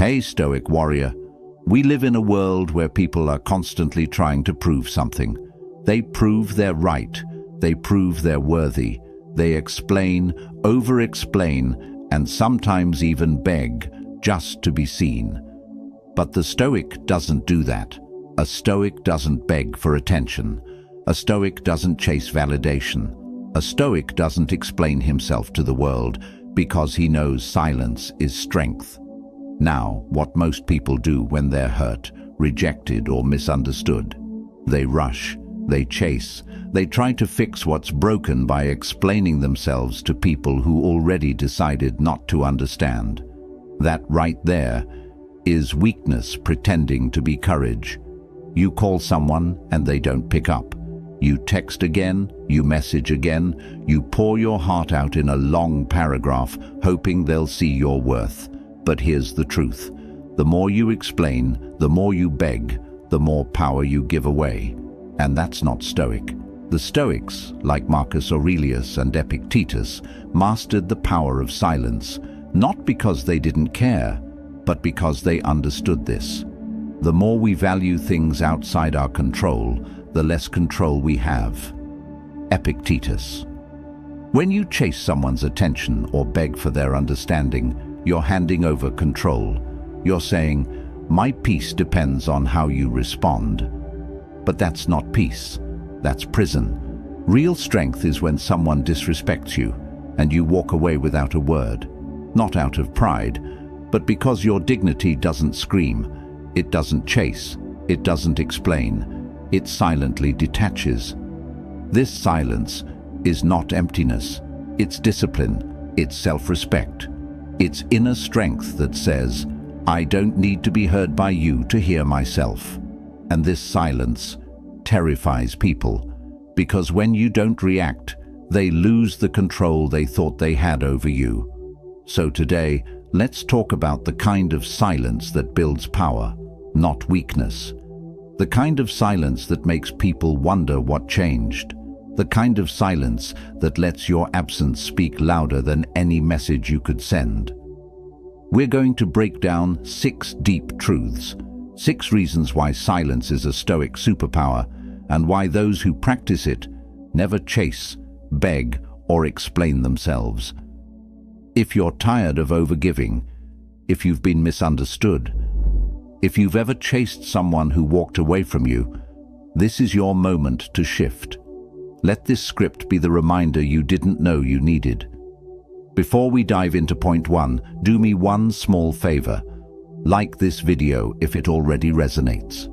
Hey, Stoic warrior. We live in a world where people are constantly trying to prove something. They prove they're right. They prove they're worthy. They explain, over-explain, and sometimes even beg just to be seen. But the Stoic doesn't do that. A Stoic doesn't beg for attention. A Stoic doesn't chase validation. A Stoic doesn't explain himself to the world because he knows silence is strength. Now, what most people do when they're hurt, rejected, or misunderstood? They rush, they chase, they try to fix what's broken by explaining themselves to people who already decided not to understand. That right there is weakness pretending to be courage. You call someone and they don't pick up. You text again, you message again, you pour your heart out in a long paragraph, hoping they'll see your worth. But here's the truth. The more you explain, the more you beg, the more power you give away. And that's not Stoic. The Stoics, like Marcus Aurelius and Epictetus, mastered the power of silence, not because they didn't care, but because they understood this. The more we value things outside our control, the less control we have. Epictetus. When you chase someone's attention or beg for their understanding, you're handing over control. You're saying, my peace depends on how you respond. But that's not peace. That's prison. Real strength is when someone disrespects you and you walk away without a word. Not out of pride, but because your dignity doesn't scream. It doesn't chase. It doesn't explain. It silently detaches. This silence is not emptiness. It's discipline. It's self-respect. It's inner strength that says, I don't need to be heard by you to hear myself. And this silence terrifies people, because when you don't react, they lose the control they thought they had over you. So today, let's talk about the kind of silence that builds power, not weakness. The kind of silence that makes people wonder what changed. The kind of silence that lets your absence speak louder than any message you could send. We're going to break down 6 deep truths, 6 reasons why silence is a Stoic superpower, and why those who practice it never chase, beg, or explain themselves. If you're tired of overgiving, if you've been misunderstood, if you've ever chased someone who walked away from you, this is your moment to shift. Let this script be the reminder you didn't know you needed. Before we dive into point 1, do me one small favor. Like this video if it already resonates.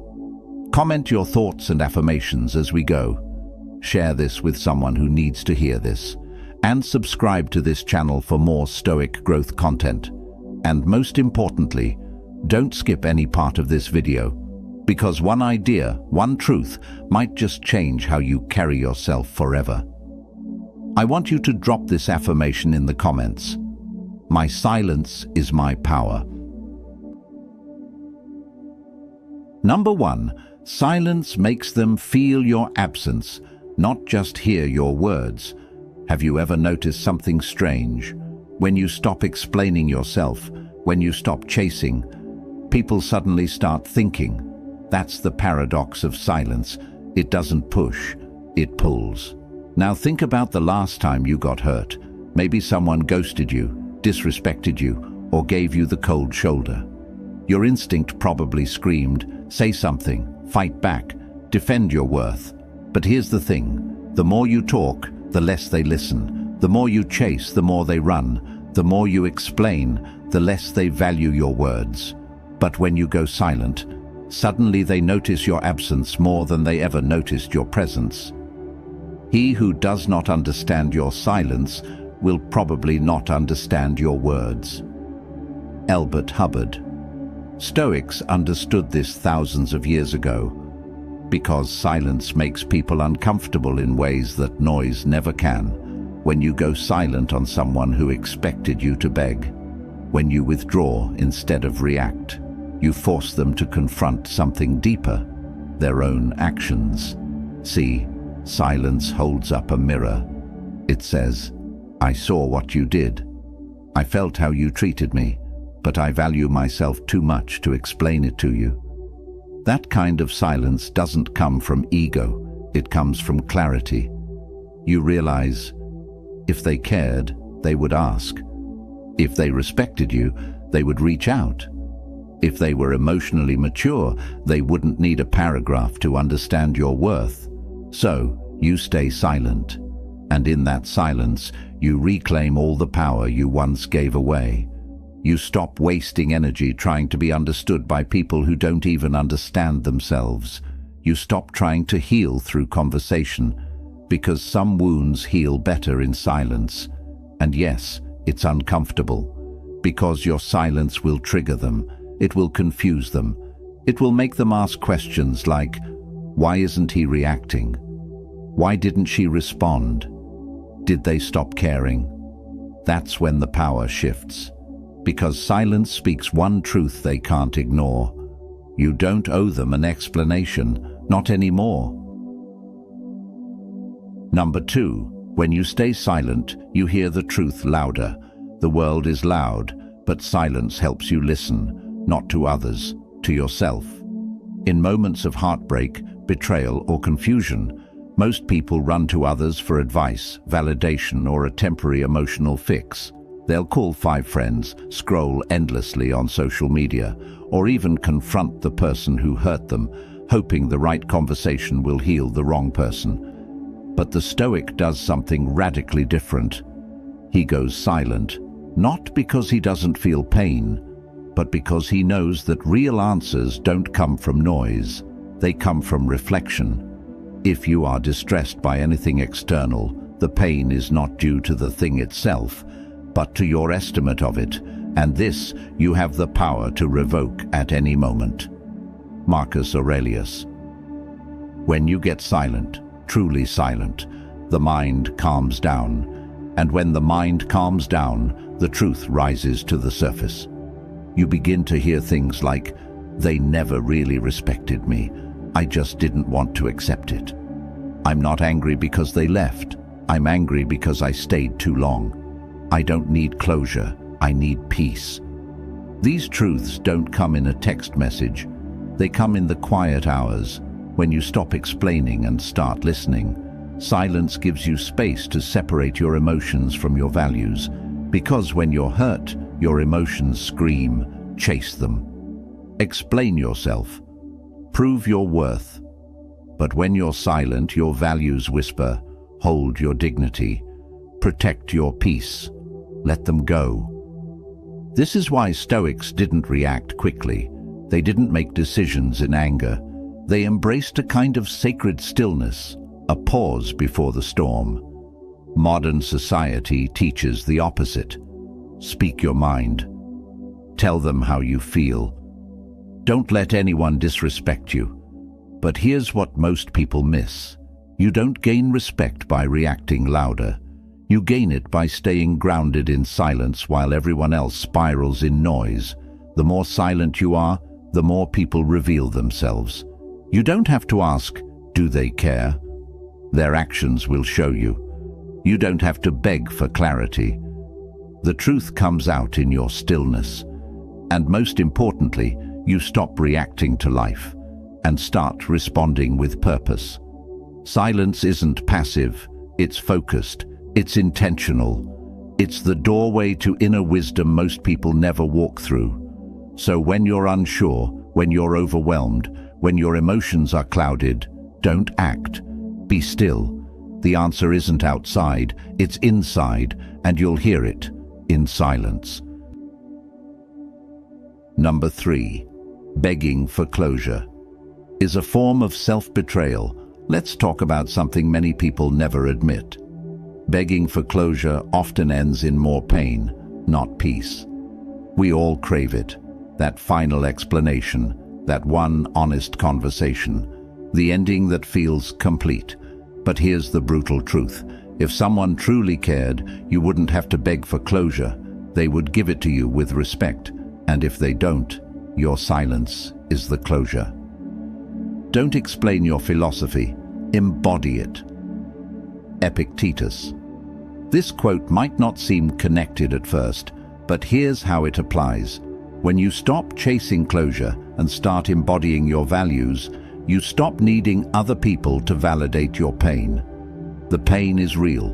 Comment your thoughts and affirmations as we go. Share this with someone who needs to hear this. And subscribe to this channel for more Stoic growth content. And most importantly, don't skip any part of this video, because one idea, one truth, might just change how you carry yourself forever. I want you to drop this affirmation in the comments. My silence is my power. Number 1, silence makes them feel your absence, not just hear your words. Have you ever noticed something strange? When you stop explaining yourself, when you stop chasing, people suddenly start thinking. That's the paradox of silence. It doesn't push, it pulls. Now think about the last time you got hurt. Maybe someone ghosted you, disrespected you, or gave you the cold shoulder. Your instinct probably screamed, say something, fight back, defend your worth. But here's the thing, the more you talk, the less they listen. The more you chase, the more they run. The more you explain, the less they value your words. But when you go silent, suddenly they notice your absence more than they ever noticed your presence. He who does not understand your silence will probably not understand your words. Albert Hubbard. Stoics understood this thousands of years ago, because silence makes people uncomfortable in ways that noise never can. When you go silent on someone who expected you to beg, when you withdraw instead of react, you force them to confront something deeper, their own actions. See, silence holds up a mirror. It says, I saw what you did. I felt how you treated me. but I value myself too much to explain it to you. That kind of silence doesn't come from ego, it comes from clarity. You realize, if they cared, they would ask. If they respected you, they would reach out. If they were emotionally mature, they wouldn't need a paragraph to understand your worth. So, you stay silent. And in that silence, you reclaim all the power you once gave away. You stop wasting energy trying to be understood by people who don't even understand themselves. You stop trying to heal through conversation, because some wounds heal better in silence. And yes, it's uncomfortable, because your silence will trigger them. It will confuse them. It will make them ask questions like, why isn't he reacting? Why didn't she respond? Did they stop caring? That's when the power shifts. Because silence speaks one truth they can't ignore. You don't owe them an explanation, not anymore. Number 2, when you stay silent, you hear the truth louder. The world is loud, but silence helps you listen, not to others, to yourself. In moments of heartbreak, betrayal, or confusion, most people run to others for advice, validation, or a temporary emotional fix. They'll call 5 friends, scroll endlessly on social media, or even confront the person who hurt them, hoping the right conversation will heal the wrong person. But the Stoic does something radically different. He goes silent, not because he doesn't feel pain, but because he knows that real answers don't come from noise, they come from reflection. If you are distressed by anything external, the pain is not due to the thing itself, but to your estimate of it, and this you have the power to revoke at any moment. Marcus Aurelius. When you get silent, truly silent, the mind calms down, and when the mind calms down, the truth rises to the surface. You begin to hear things like, they never really respected me, I just didn't want to accept it. I'm not angry because they left, I'm angry because I stayed too long. I don't need closure, I need peace. These truths don't come in a text message, they come in the quiet hours, when you stop explaining and start listening. Silence gives you space to separate your emotions from your values, because when you're hurt, your emotions scream, chase them. Explain yourself. Prove your worth. But when you're silent, your values whisper, hold your dignity, protect your peace, let them go. This is why Stoics didn't react quickly. They didn't make decisions in anger. They embraced a kind of sacred stillness, a pause before the storm. Modern society teaches the opposite. Speak your mind. Tell them how you feel. Don't let anyone disrespect you. But here's what most people miss. You don't gain respect by reacting louder. You gain it by staying grounded in silence while everyone else spirals in noise. The more silent you are, the more people reveal themselves. You don't have to ask, do they care? Their actions will show you. You don't have to beg for clarity. The truth comes out in your stillness. And most importantly, you stop reacting to life and start responding with purpose. Silence isn't passive, it's focused, it's intentional. It's the doorway to inner wisdom most people never walk through. So when you're unsure, when you're overwhelmed, when your emotions are clouded, don't act. Be still. The answer isn't outside, it's inside, and you'll hear it in silence. Number 3, begging for closure is a form of self-betrayal. Let's talk about something many people never admit. Begging for closure often ends in more pain, not peace. We all crave it, that final explanation, that one honest conversation, the ending that feels complete. But here's the brutal truth. If someone truly cared, you wouldn't have to beg for closure. They would give it to you with respect. And if they don't, your silence is the closure. Don't explain your philosophy, embody it. Epictetus. This quote might not seem connected at first, but here's how it applies. When you stop chasing closure and start embodying your values, you stop needing other people to validate your pain. The pain is real,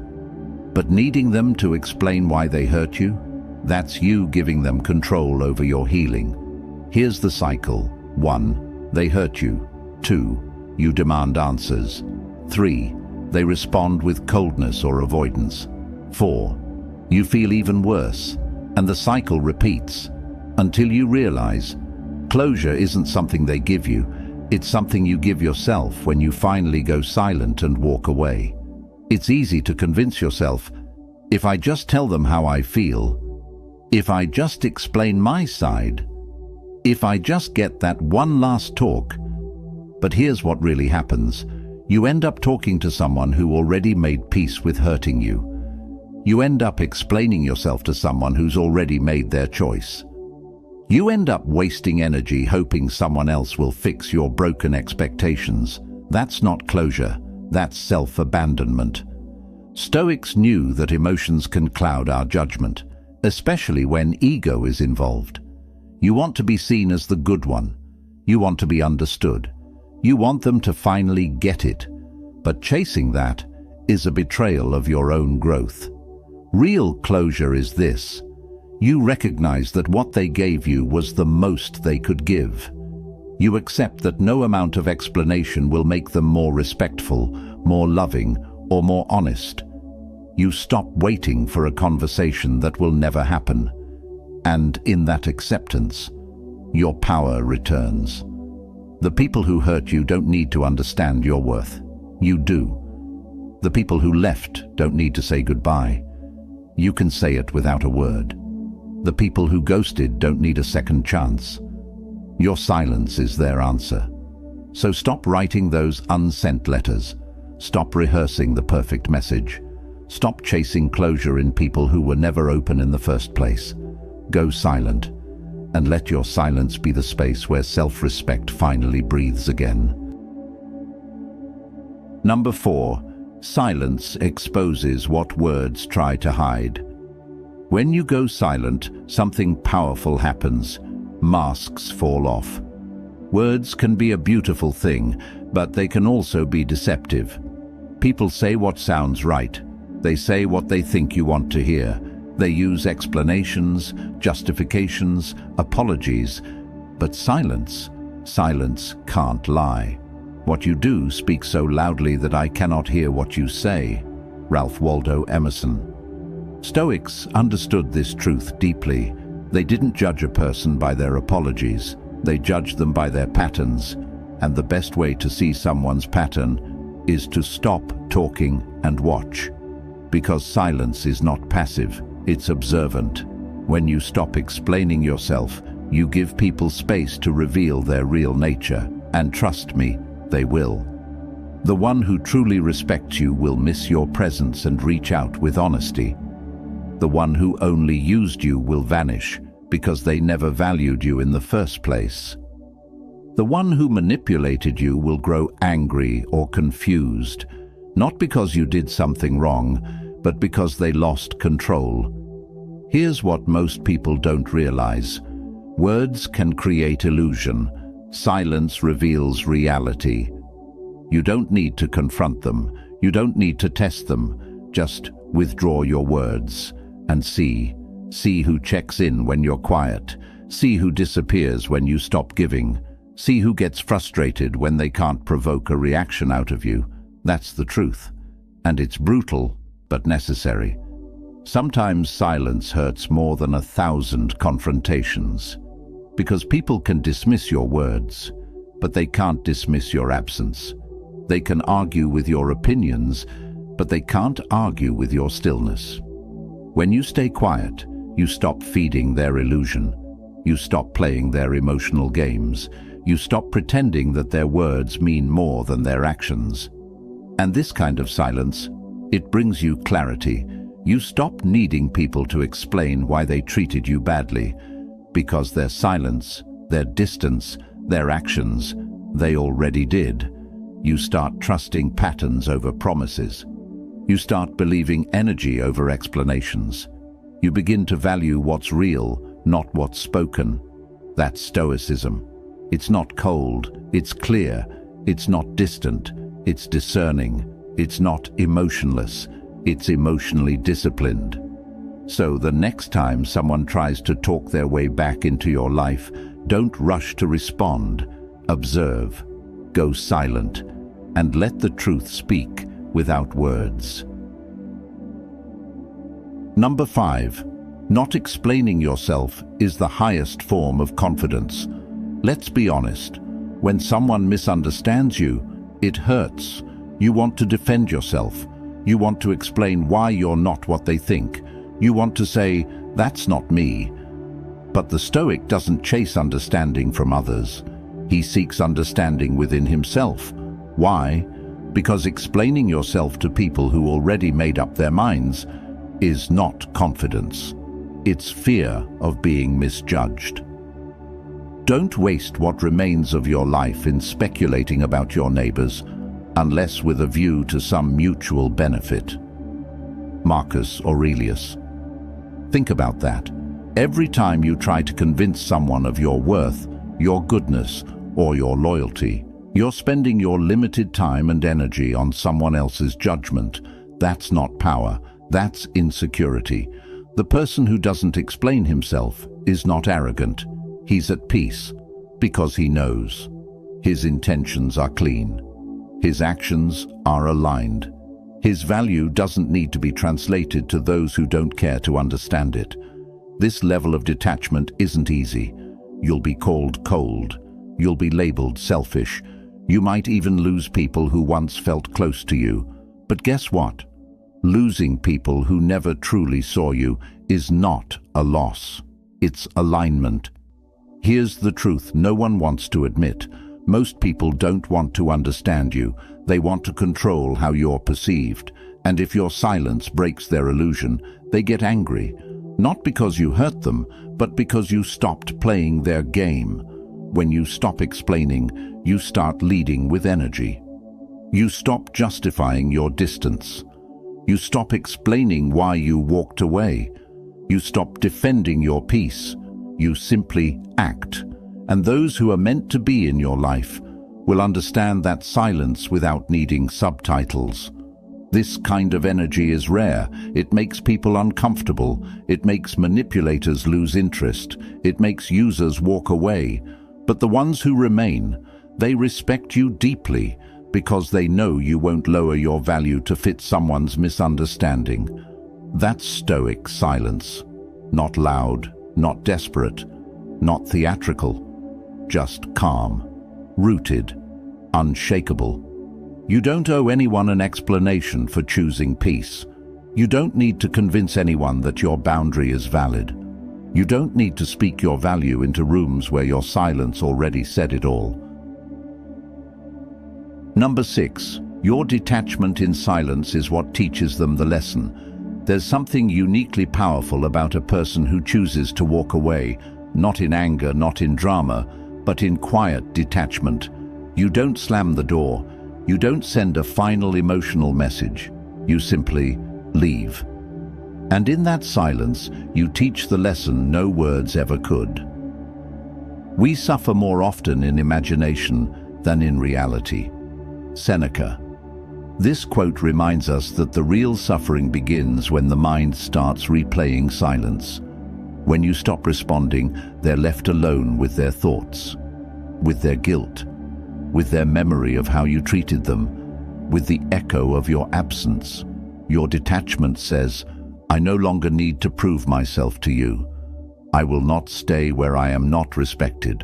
but needing them to explain why they hurt you, that's you giving them control over your healing. Here's the cycle. 1. They hurt you. 2. You demand answers. 3. They respond with coldness or avoidance. 4. You feel even worse, and the cycle repeats until you realize closure isn't something they give you, it's something you give yourself when you finally go silent and walk away. It's easy to convince yourself, if I just tell them how I feel, if I just explain my side, if I just get that one last talk. But here's what really happens. You end up talking to someone who already made peace with hurting you. You end up explaining yourself to someone who's already made their choice. You end up wasting energy hoping someone else will fix your broken expectations. That's not closure, that's self-abandonment. Stoics knew that emotions can cloud our judgment, especially when ego is involved. You want to be seen as the good one. You want to be understood. You want them to finally get it. But chasing that is a betrayal of your own growth. Real closure is this. You recognize that what they gave you was the most they could give. You accept that no amount of explanation will make them more respectful, more loving, or more honest. You stop waiting for a conversation that will never happen. And in that acceptance, your power returns. The people who hurt you don't need to understand your worth. You do. The people who left don't need to say goodbye. You can say it without a word. The people who ghosted don't need a second chance. Your silence is their answer. So stop writing those unsent letters. Stop rehearsing the perfect message. Stop chasing closure in people who were never open in the first place. Go silent, and let your silence be the space where self-respect finally breathes again. Number 4. Silence exposes what words try to hide. When you go silent, something powerful happens. Masks fall off. Words can be a beautiful thing, but they can also be deceptive. People say what sounds right. They say what they think you want to hear. They use explanations, justifications, apologies. But silence can't lie. What you do speaks so loudly that I cannot hear what you say. Ralph Waldo Emerson. Stoics understood this truth deeply. They didn't judge a person by their apologies. They judged them by their patterns. And the best way to see someone's pattern is to stop talking and watch. Because silence is not passive, it's observant. When you stop explaining yourself, you give people space to reveal their real nature. And trust me, they will. The one who truly respects you will miss your presence and reach out with honesty. The one who only used you will vanish because they never valued you in the first place. The one who manipulated you will grow angry or confused, not because you did something wrong, but because they lost control. Here's what most people don't realize. Words can create illusion. Silence reveals reality. You don't need to confront them. You don't need to test them. Just withdraw your words and see. See who checks in when you're quiet. See who disappears when you stop giving. See who gets frustrated when they can't provoke a reaction out of you. That's the truth. And it's brutal, but necessary. Sometimes silence hurts more than 1,000 confrontations. Because people can dismiss your words, but they can't dismiss your absence. They can argue with your opinions, but they can't argue with your stillness. When you stay quiet, you stop feeding their illusion. You stop playing their emotional games. You stop pretending that their words mean more than their actions. And this kind of silence, it brings you clarity. You stop needing people to explain why they treated you badly, because their silence, their distance, their actions, they already did. You start trusting patterns over promises. You start believing energy over explanations. You begin to value what's real, not what's spoken. That's Stoicism. It's not cold, it's clear, it's not distant, it's discerning, it's not emotionless, it's emotionally disciplined. So the next time someone tries to talk their way back into your life, don't rush to respond. Observe, go silent, and let the truth speak without words. Number 5. Not explaining yourself is the highest form of confidence. Let's be honest. When someone misunderstands you, it hurts. You want to defend yourself. You want to explain why you're not what they think. You want to say, "That's not me." But the Stoic doesn't chase understanding from others. He seeks understanding within himself. Why? Because explaining yourself to people who already made up their minds is not confidence. It's fear of being misjudged. Don't waste what remains of your life in speculating about your neighbors, unless with a view to some mutual benefit. Marcus Aurelius. Think about that. Every time you try to convince someone of your worth, your goodness, or your loyalty, you're spending your limited time and energy on someone else's judgment. That's not power, that's insecurity. The person who doesn't explain himself is not arrogant. He's at peace, because he knows. His intentions are clean. His actions are aligned. His value doesn't need to be translated to those who don't care to understand it. This level of detachment isn't easy. You'll be called cold. You'll be labeled selfish. You might even lose people who once felt close to you. But guess what? Losing people who never truly saw you is not a loss. It's alignment. Here's the truth no one wants to admit. Most people don't want to understand you. They want to control how you're perceived. And if your silence breaks their illusion, they get angry. Not because you hurt them, but because you stopped playing their game. When you stop explaining, you start leading with energy. You stop justifying your distance. You stop explaining why you walked away. You stop defending your peace. You simply act. And those who are meant to be in your life will understand that silence without needing subtitles. This kind of energy is rare. It makes people uncomfortable. It makes manipulators lose interest. It makes users walk away. But the ones who remain, they respect you deeply because they know you won't lower your value to fit someone's misunderstanding. That's Stoic silence. Not loud, not desperate, not theatrical. Just calm, rooted, unshakable. You don't owe anyone an explanation for choosing peace. You don't need to convince anyone that your boundary is valid. You don't need to speak your value into rooms where your silence already said it all. Number 6. Your detachment in silence is what teaches them the lesson. There's something uniquely powerful about a person who chooses to walk away, not in anger, not in drama, but in quiet detachment. You don't slam the door. You don't send a final emotional message. You simply leave. And in that silence, you teach the lesson no words ever could. We suffer more often in imagination than in reality. Seneca. This quote reminds us that the real suffering begins when the mind starts replaying silence. When you stop responding, they're left alone with their thoughts, with their guilt, with their memory of how you treated them, with the echo of your absence. Your detachment says, "I no longer need to prove myself to you. I will not stay where I am not respected."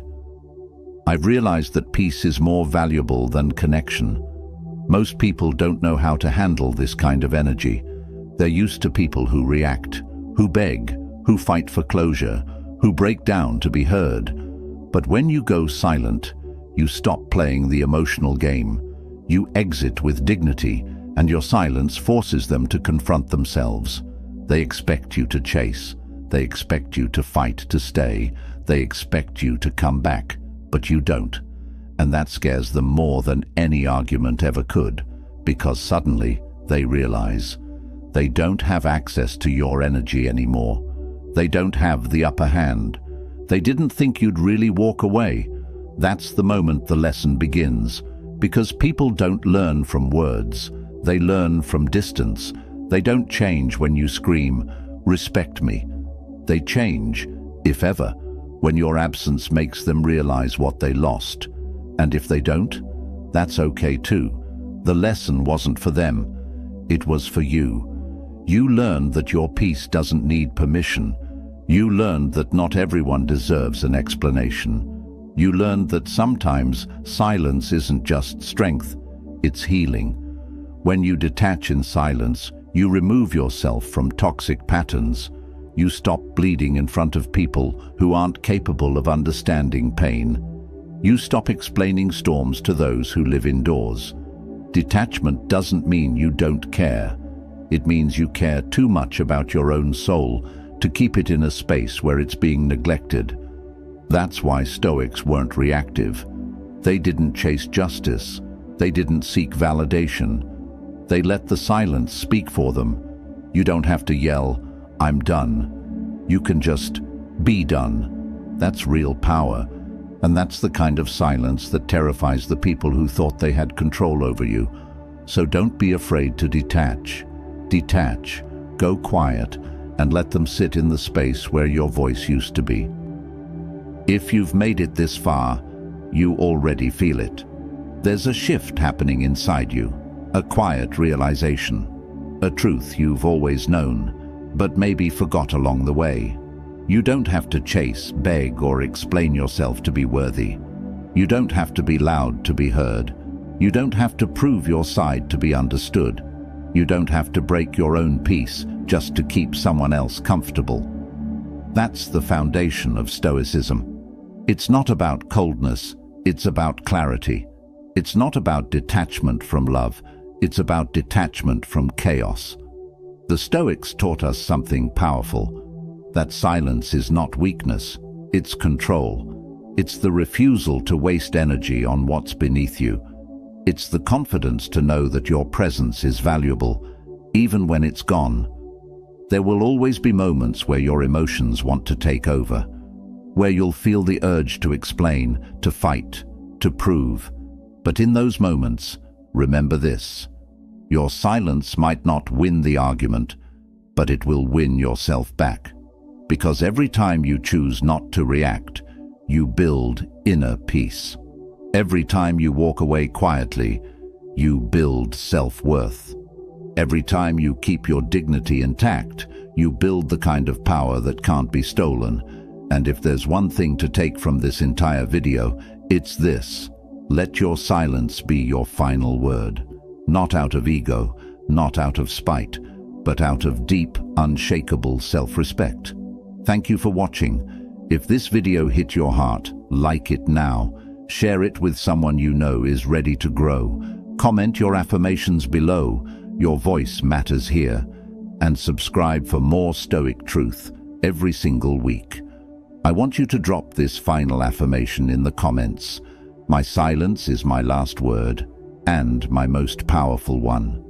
I've realized that peace is more valuable than connection. Most people don't know how to handle this kind of energy. They're used to people who react, who beg, who fight for closure, who break down to be heard. But when you go silent, you stop playing the emotional game. You exit with dignity, and your silence forces them to confront themselves. They expect you to chase. They expect you to fight to stay. They expect you to come back, but you don't. And that scares them more than any argument ever could, because suddenly they realize they don't have access to your energy anymore. They don't have the upper hand. They didn't think you'd really walk away. That's the moment the lesson begins. Because people don't learn from words. They learn from distance. They don't change when you scream, "Respect me." They change, if ever, when your absence makes them realize what they lost. And if they don't, that's okay too. The lesson wasn't for them. It was for you. You learned that your peace doesn't need permission. You learned that not everyone deserves an explanation. You learned that sometimes silence isn't just strength, it's healing. When you detach in silence, you remove yourself from toxic patterns. You stop bleeding in front of people who aren't capable of understanding pain. You stop explaining storms to those who live indoors. Detachment doesn't mean you don't care. It means you care too much about your own soul to keep it in a space where it's being neglected. That's why Stoics weren't reactive. They didn't chase justice. They didn't seek validation. They let the silence speak for them. You don't have to yell, "I'm done." You can just be done. That's real power. And that's the kind of silence that terrifies the people who thought they had control over you. So don't be afraid to detach. Detach, go quiet, and let them sit in the space where your voice used to be. If you've made it this far, you already feel it. There's a shift happening inside you, a quiet realization, a truth you've always known, but maybe forgot along the way. You don't have to chase, beg, or explain yourself to be worthy. You don't have to be loud to be heard. You don't have to prove your side to be understood. You don't have to break your own peace just to keep someone else comfortable. That's the foundation of Stoicism. It's not about coldness, it's about clarity. It's not about detachment from love, it's about detachment from chaos. The Stoics taught us something powerful, that silence is not weakness, it's control. It's the refusal to waste energy on what's beneath you. It's the confidence to know that your presence is valuable, even when it's gone. There will always be moments where your emotions want to take over, where you'll feel the urge to explain, to fight, to prove. But in those moments, remember this: your silence might not win the argument, but it will win yourself back. Because every time you choose not to react, you build inner peace. Every time you walk away quietly, you build self-worth. Every time you keep your dignity intact, you build the kind of power that can't be stolen. And if there's one thing to take from this entire video, it's this: let your silence be your final word. Not out of ego, not out of spite, but out of deep, unshakable self-respect. Thank you for watching. If this video hit your heart, like it now. Share it with someone you know is ready to grow. Comment your affirmations below. Your voice matters here. And subscribe for more Stoic truth every single week. I want you to drop this final affirmation in the comments. My silence is my last word, and my most powerful one.